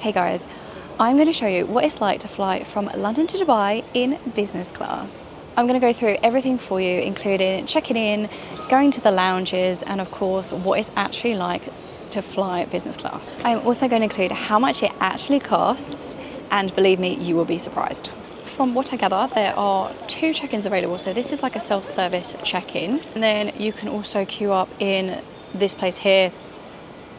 Hey guys, I'm going to show you what it's like to fly from London to Dubai in business class. I'm going to go through everything for you, including checking in, going to the lounges, and of course what it's actually like to fly business class. I'm also going to include how much it actually costs, and believe me, you will be surprised. From what I gather, there are 2 check-ins available. So this is like a self-service check-in, and then you can also queue up in this place here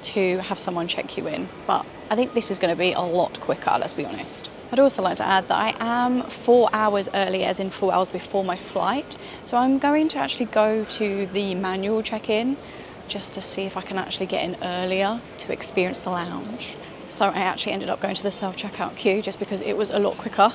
to have someone check you in. But I think this is going to be a lot quicker, let's be honest. I'd also like to add that I am 4 hours early, as in 4 hours before my flight. So I'm going to actually go to the manual check-in just to see if I can actually get in earlier to experience the lounge. So I actually ended up going to the self-checkout queue just because it was a lot quicker,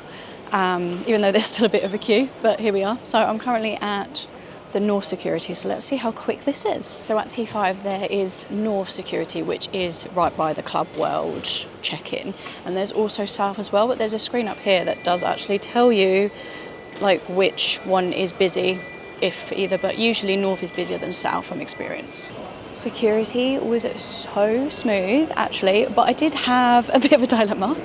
even though there's still a bit of a queue, but here we are. So I'm currently at the North Security, so let's see how quick this is. So at T5 there is North Security, which is right by the Club World check-in, and there's also South as well, but there's a screen up here that does actually tell you like which one is busy, if either, but usually North is busier than South from experience. Security was so smooth actually, but I did have a bit of a dilemma.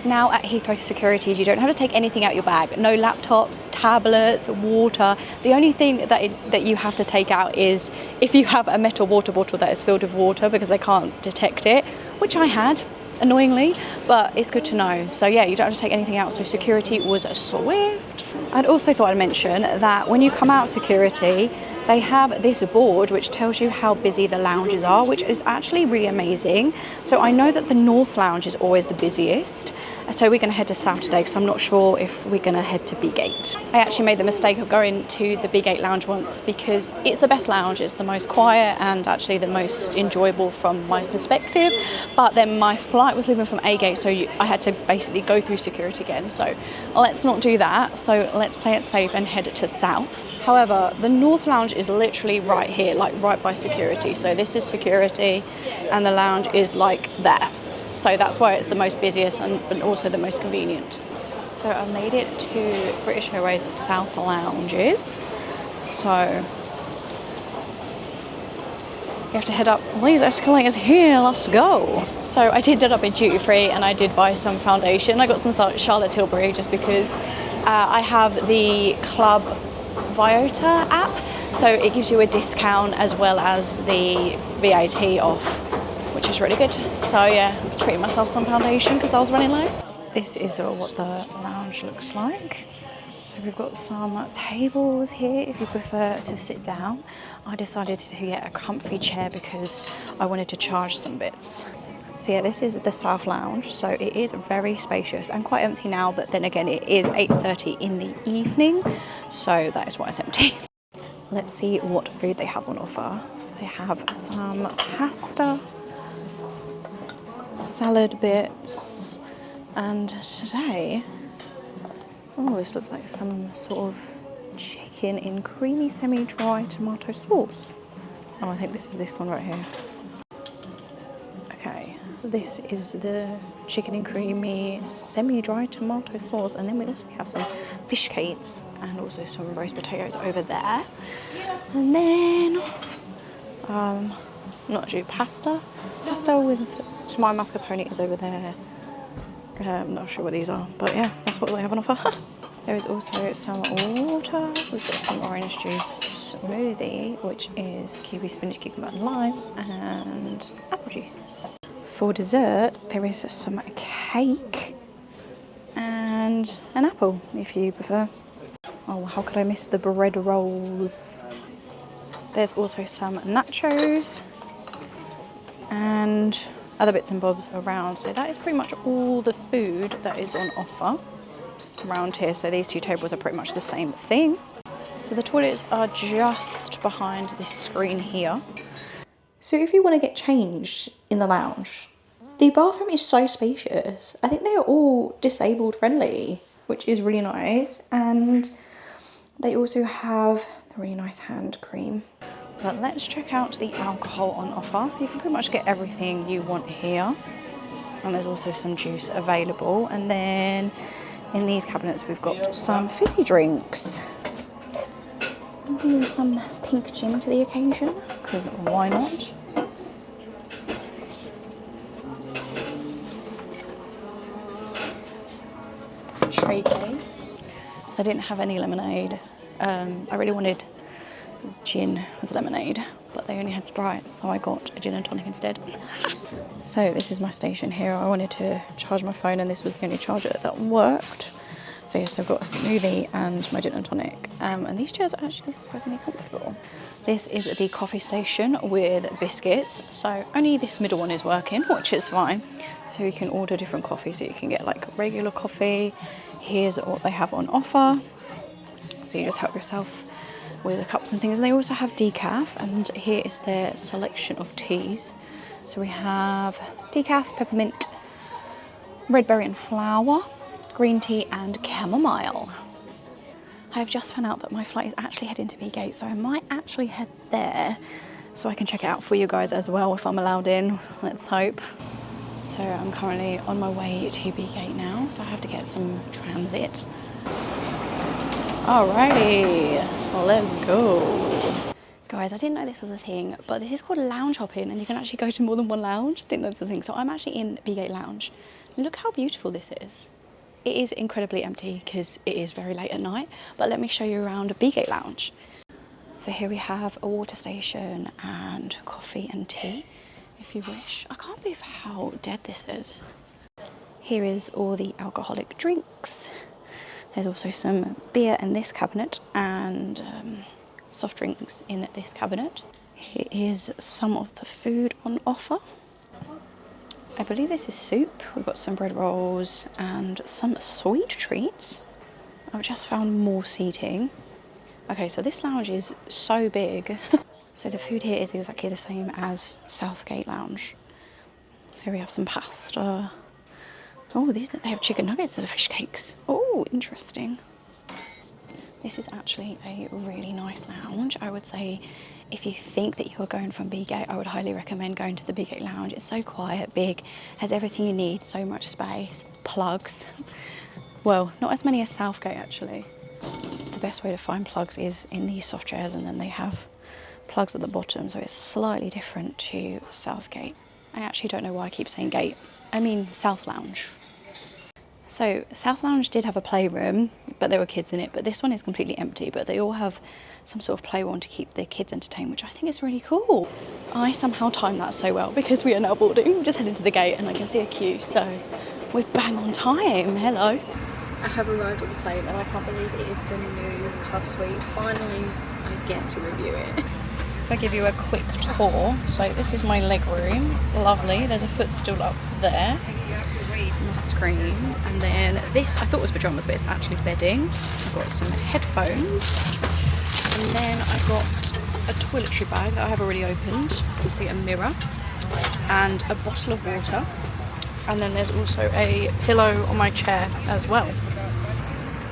Now at Heathrow Securities, you don't have to take anything out your bag. No laptops, tablets, water. The only thing that you have to take out is if you have a metal water bottle that is filled with water, because they can't detect it, which I had, annoyingly, but it's good to know. So yeah, you don't have to take anything out, so security was swift. I'd also thought I'd mention that when you come out security, they have this board which tells you how busy the lounges are, which is actually really amazing. So I know that the North Lounge is always the busiest. So we're going to head to South today because I'm not sure if we're going to head to B-Gate. I actually made the mistake of going to the B-Gate Lounge once because it's the best lounge. It's the most quiet and actually the most enjoyable from my perspective. But then my flight was leaving from A-Gate, so I had to basically go through security again. So let's not do that. So let's play it safe and head to South. However, the North Lounge is literally right here, like right by security. So this is security and the lounge is like there. So that's why it's the most busiest and also the most convenient. So I made it to British Airways South Lounges. So you have to head up these escalators here, let's go. So I did end up in duty free and I did buy some foundation. I got some Charlotte Tilbury just because I have the Club Viota app, so it gives you a discount as well as the VAT off, which is really good. So yeah, I was treating myself some foundation because I was running low. This is what the lounge looks like. So we've got some tables here if you prefer to sit down. I decided to get a comfy chair because I wanted to charge some bits. So yeah, this is the South Lounge, so it is very spacious and quite empty now, but then again it is 8:30 in the evening, so that is why it's empty. Let's see what food they have on offer. So they have some pasta, salad bits, and today, oh, this looks like some sort of chicken in creamy semi-dry tomato sauce. Oh, I think this is this one right here. Okay, this is the chicken and creamy semi-dry tomato sauce, and then we also have some fish cakes and also some roast potatoes over there. And then, not sure, pasta with tomato mascarpone is over there. I'm not sure what these are, but yeah, that's what they have on offer. There is also some water. We've got some orange juice smoothie, which is kiwi, spinach, cucumber and lime, and apple juice. For dessert, there is some cake and an apple, if you prefer. Oh, how could I miss the bread rolls? There's also some nachos and other bits and bobs around. So that is pretty much all the food that is on offer around here. So these 2 tables are pretty much the same thing. So the toilets are just behind this screen here. So if you want to get changed in the lounge, the bathroom is so spacious. I think they are all disabled friendly, which is really nice. And they also have a really nice hand cream. But let's check out the alcohol on offer. You can pretty much get everything you want here. And there's also some juice available. And then in these cabinets, we've got some fizzy drinks. And some pink gin for the occasion, because why not? tricky. So I didn't have any lemonade. I really wanted gin with lemonade, but they only had Sprite, so I got a gin and tonic instead. So this is my station here. I wanted to charge my phone and this was the only charger that worked. So yes, I've got a smoothie and my gin and tonic. And these chairs are actually surprisingly comfortable. This is the coffee station with biscuits. So only this middle one is working, which is fine. So you can order different coffees. So you can get like regular coffee. Here's what they have on offer. So you just help yourself with the cups and things. And they also have decaf, and here is their selection of teas. So we have decaf, peppermint, red berry and flower, green tea and chamomile. I have just found out that my flight is actually heading to B-Gate, so I might actually head there so I can check it out for you guys as well if I'm allowed in. Let's hope. So I'm currently on my way to B-Gate now, so I have to get some transit. Alrighty, let's go. Guys, I didn't know this was a thing, but this is called lounge hopping, and you can actually go to more than one lounge. I didn't know this was a thing. So I'm actually in B-Gate Lounge. Look how beautiful this is. It is incredibly empty because it is very late at night, but let me show you around B-Gate Lounge. So here we have a water station and coffee and tea, if you wish. I can't believe how dead this is. Here is all the alcoholic drinks. There's also some beer in this cabinet and soft drinks in this cabinet. Here is some of the food on offer. I believe this is soup. We've got some bread rolls and some sweet treats. I've just found more seating. Okay, so this lounge is so big. So the food here is exactly the same as Southgate Lounge. So we have some pasta. Oh, they have chicken nuggets and fish cakes. Oh, interesting. This is actually a really nice lounge. I would say if you think that you're going from B-Gate, I would highly recommend going to the B-Gate Lounge. It's so quiet, big, has everything you need, so much space, plugs. Well, not as many as Southgate actually. The best way to find plugs is in these soft chairs, and then they have plugs at the bottom, so it's slightly different to Southgate. I actually don't know why I keep saying gate. I mean South Lounge. So South Lounge did have a playroom, but there were kids in it, but this one is completely empty, but they all have some sort of playroom to keep their kids entertained, which I think is really cool. I somehow timed that so well because we are now boarding. We're just heading to the gate and I can see a queue, so we're bang on time. Hello. I have arrived at the plane and I can't believe it is the new club suite. Finally, I get to review it. If I give you a quick tour, so this is my leg room. Lovely, there's a footstool up there. My screen, and then this I thought was pajamas, but it's actually bedding. I've got some headphones, and then I've got a toiletry bag that I have already opened, obviously a mirror, and a bottle of water, and then there's also a pillow on my chair as well.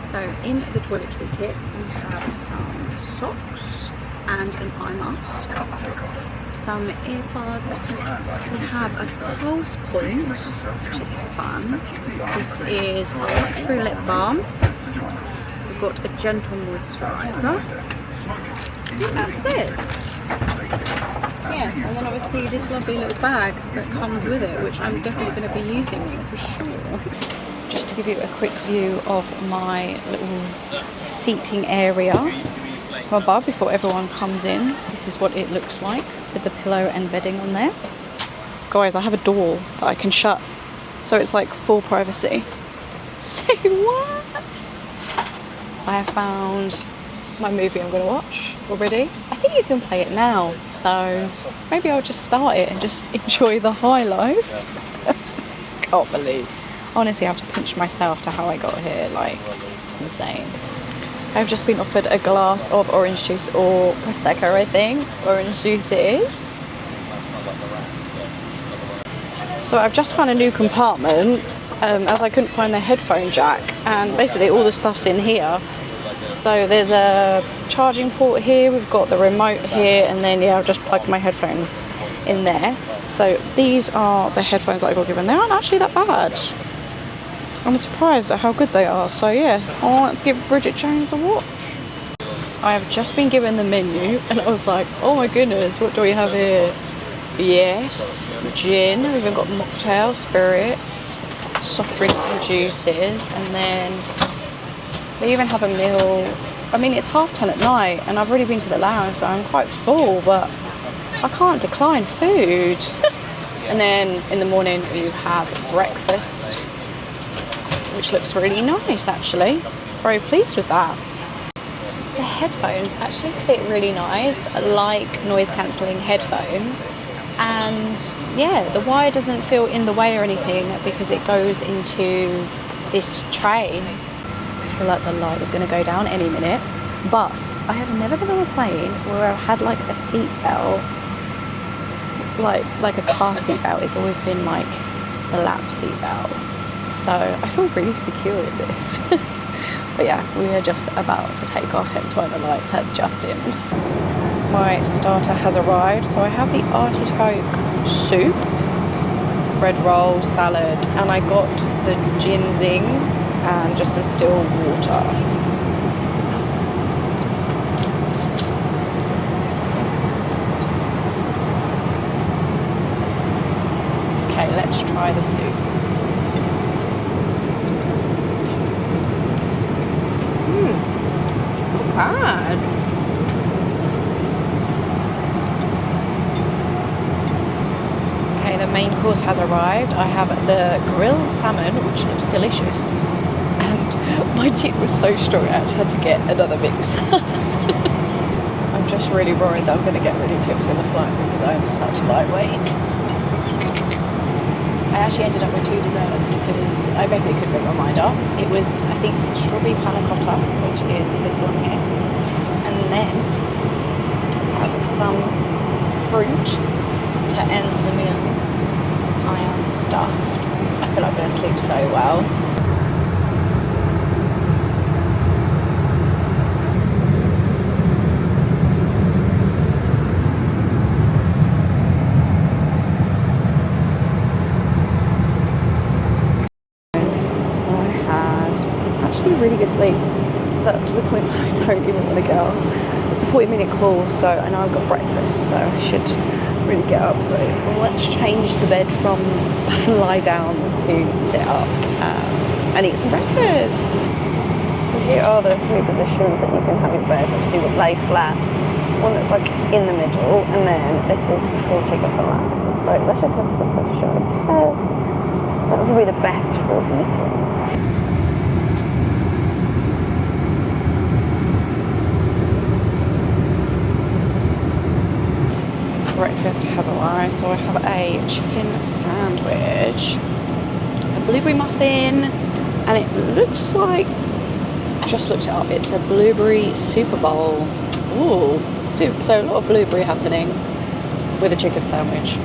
So in the toiletry kit we have some socks and an eye mask, some earplugs, we have a pulse point, which is fun. This is a luxury lip balm, we've got a gentle moisturiser, that's it. Yeah, and then obviously this lovely little bag that comes with it, which I'm definitely going to be using for sure. Just to give you a quick view of my little seating area above before everyone comes in. This is what it looks like with the pillow and bedding on there. Guys, I have a door that I can shut, so it's like full privacy. Say what? I have found my movie I'm going to watch already. I think you can play it now, so maybe I'll just start it and just enjoy the high life. Can't believe. Honestly, I have to pinch myself to how I got here, like insane. I've just been offered a glass of orange juice or Prosecco, I think. Orange juice it is. So I've just found a new compartment as I couldn't find the headphone jack, and basically all the stuff's in here. So there's a charging port here, we've got the remote here, and then yeah, I've just plugged my headphones in there. So these are the headphones that I got given. They aren't actually that bad. I'm surprised at how good they are, so yeah. Oh, let's give Bridget Jones a watch. I have just been given the menu and I was like, oh my goodness, what do we have here? Yes, gin, we've even got mocktail, spirits, soft drinks and juices, and then They even have a meal. I mean, it's 10:30 at night and I've already been to the lounge, so I'm quite full, but I can't decline food. And then in the morning you have breakfast, which looks really nice actually. Very pleased with that. The headphones actually fit really nice, like noise cancelling headphones. And yeah, the wire doesn't feel in the way or anything because it goes into this tray. I feel like the light is going to go down any minute, but I have never been on a plane where I've had like a seat belt, like a car seat belt. It's always been like the lap seat belt, so I feel really secure with this. But yeah, we are just about to take off, hence why the lights had just dimmed. My starter has arrived, so I have the artichoke soup, bread roll, salad, and I got the ginseng and just some still water. Okay, let's try the soup. Not bad. Okay, the main course has arrived. I have the grilled salmon, which looks delicious. And my chin was so strong, I actually had to get another mix. I'm just really worried that I'm going to get really tipsy on the flight because I am such a lightweight. I actually ended up with 2 desserts because I basically couldn't make my mind up. It was, I think, strawberry panna cotta, which is this one here. And then we have some fruit to end the meal. I am stuffed. I feel like I'm going to sleep so well. Really good sleep, but to the point where I don't even want to get up. It's the 40-minute call, so I know I've got breakfast, so I should really get up. So let's change the bed from lie down to sit up and eat some breakfast. So here are the 3 positions that you can have your bed. Obviously you've got lay flat, one that's like in the middle, and then this is full take off a lap. So let's just head to this position because that will be the best for eating. Breakfast has arrived, so I have a chicken sandwich, a blueberry muffin, and it looks like, just looked it up, it's a blueberry super bowl. Ooh, soup, so a lot of blueberry happening with a chicken sandwich.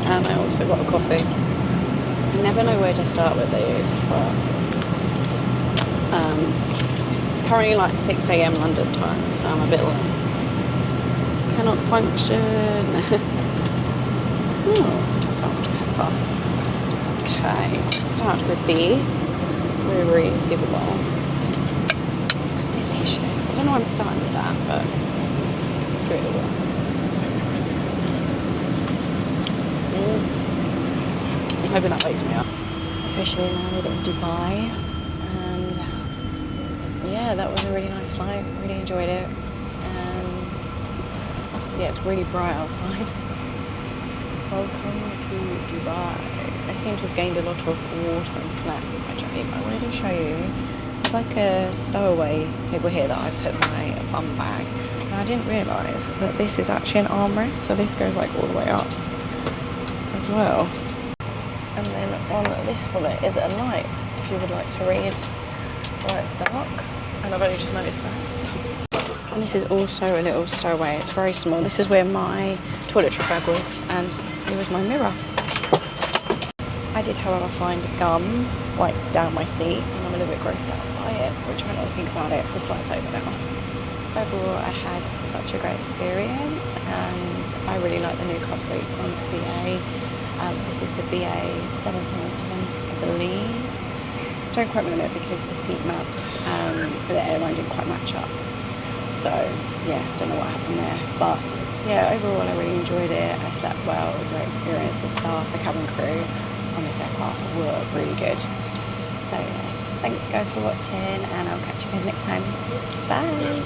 And I also got a coffee. I never know where to start with these, but it's currently like 6 AM London time, so I'm a bit like, cannot function. Salt and pepper. Okay, let's start with the blueberry super bowl. Looks delicious. I don't know why I'm starting with that, but give it a whirl. I'm hoping that wakes me up. Officially landed in Dubai, and yeah, that was a really nice flight. Really enjoyed it. Yeah, it's really bright outside. Welcome to Dubai. I seem to have gained a lot of water and snacks, which I wanted to show you. It's like a stowaway table here that I put my bum bag. And I didn't realise that this is actually an armrest, so this goes like all the way up as well. And then on this one is a light, if you would like to read while it's dark. And I've only just noticed that. And this is also a little stowaway. It's very small. This is where my toiletry bag was, and it was my mirror. I did, however, find gum like down my seat, and I'm a little bit grossed out by it, which I don't think about it. The flight's over now. Overall, I had such a great experience, and I really like the new club suites on BA. This is the BA 777, I believe. Don't quote me on it because the seat maps for the airline didn't quite match up. So yeah, don't know what happened there, but yeah, overall I really enjoyed it. I slept well, it was a great experience. The staff, the cabin crew on this aircraft were really good. So yeah, Thanks guys for watching, and I'll catch you guys next time. Bye.